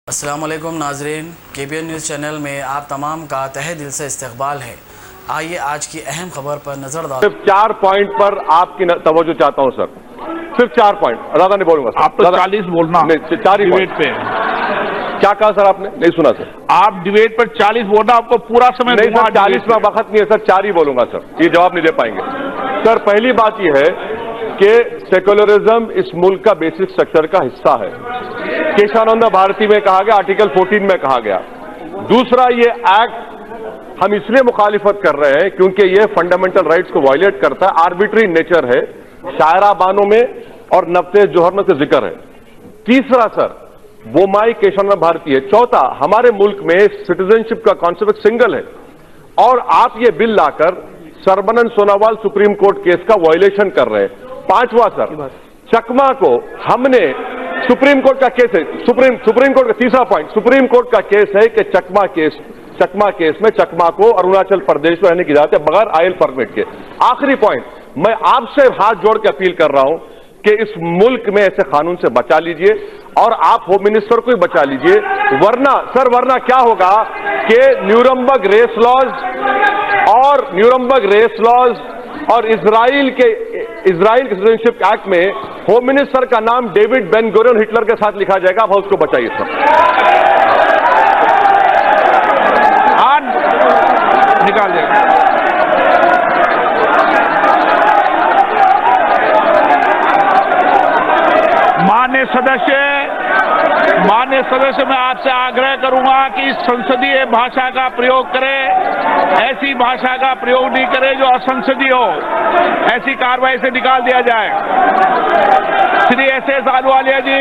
अस्सलामुअलैकुम नाजरीन, KBN news channel में आप तमाम का तहे दिल से इस्तकबाल है। आइए आज की अहम खबर पर नजर डालें। सिर्फ 4 पॉइंट पर आपकी तवज्जो चाहता हूं सर, सिर्फ 4 पॉइंट, ज्यादा नहीं बोलूंगा सर। आप तो 40 बोलना नहीं, 4 ही डिबेट पे। क्या कहा सर आपने? नहीं सुना सर। आप डिबेट पर 40 बोलना, आपको पूरा समय नहीं सर, 40 में वक्त नहीं है सर, 4 ही बोलूंगा सर, ये जवाब नहीं दे पाएंगे सर। पहली बात यह है कि सेक्युलरिज्म इस मुल्क का बेसिक स्ट्रक्चर का हिस्सा है, केशवानंद भारती में कहा गया, आर्टिकल 14 में कहा गया। दूसरा, ये एक्ट हम इसलिए मुखालिफत कर रहे हैं क्योंकि ये फंडामेंटल राइट्स को वायलेट करता है, आर्बिट्री नेचर है, शायरा बानों में और नफ्ते जोहर में से जिक्र है। तीसरा सर, वो माई केशवानंद भारती है। चौथा, हमारे मुल्क में सिटीजनशिप का कॉन्सेप्ट सिंगल है और आप ये बिल लाकर सरबनंद सोनोवाल सुप्रीम कोर्ट केस का वायलेशन कर रहे हैं। पांचवा सर, चकमा को हमने सुप्रीम कोर्ट का केस है, सुप्रीम कोर्ट का तीसरा पॉइंट, सुप्रीम कोर्ट का केस है कि चकमा केस में चकमा को अरुणाचल प्रदेश में रहने की इजाजत है बगैर आयल परमिट के। आखिरी पॉइंट, मैं आपसे हाथ जोड़ के अपील कर रहा हूं कि इस मुल्क में ऐसे कानून से बचा लीजिए और आप होम मिनिस्टर को ही बचा लीजिए, वरना क्या होगा कि न्यूरमबर्ग रेस लॉज और इजराइल के सिटीजनशिप एक्ट में होम मिनिस्टर का नाम डेविड बेन गुरियन हिटलर के साथ लिखा जाएगा। आप उसको बचाइए सर। निकाल देगा। माननीय सदस्य, मैं आपसे आग्रह करूंगा कि संसदीय भाषा का प्रयोग करें, ऐसी भाषा का प्रयोग नहीं करें जो असंसदीय हो। ऐसी कार्रवाई से निकाल दिया जाए। श्री SS आलूवालिया जी।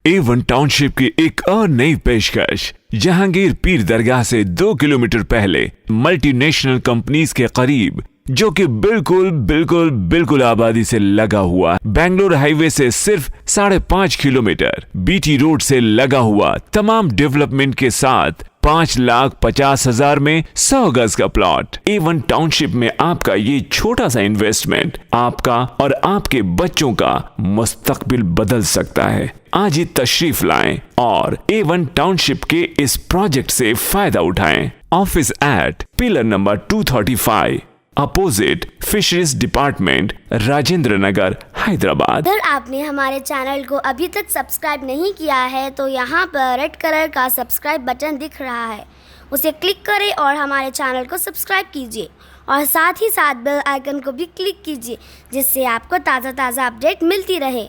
A1 टाउनशिप की एक और नई पेशकश। जहांगीर पीर दरगाह से 2 किलोमीटर पहले मल्टीनेशनल कंपनीज के करीब, जो कि बिल्कुल आबादी से लगा हुआ, बेंगलोर हाईवे से सिर्फ 5.5 किलोमीटर, BT रोड से लगा हुआ, तमाम डेवलपमेंट के साथ 5,50,000 में 100 गज का प्लॉट। A1 टाउनशिप में आपका ये छोटा सा इन्वेस्टमेंट आपका और आपके बच्चों का मुस्तकबिल बदल सकता है। आज ही तशरीफ लाएं और A1 टाउनशिप के इस प्रोजेक्ट से फायदा उठाएं। Office at pillar number 235, opposite fisheries department, Rajendra Nagar, Hyderabad. अगर आपने हमारे चैनल को अभी तक सब्सक्राइब नहीं किया है तो यहाँ पर रेड कलर का सब्सक्राइब बटन दिख रहा है, उसे क्लिक करें और हमारे चैनल को सब्सक्राइब कीजिए और साथ ही साथ बेल आइकन को भी क्लिक कीजिए, जिससे आपको ताज़ा अपडेट मिलती रहे।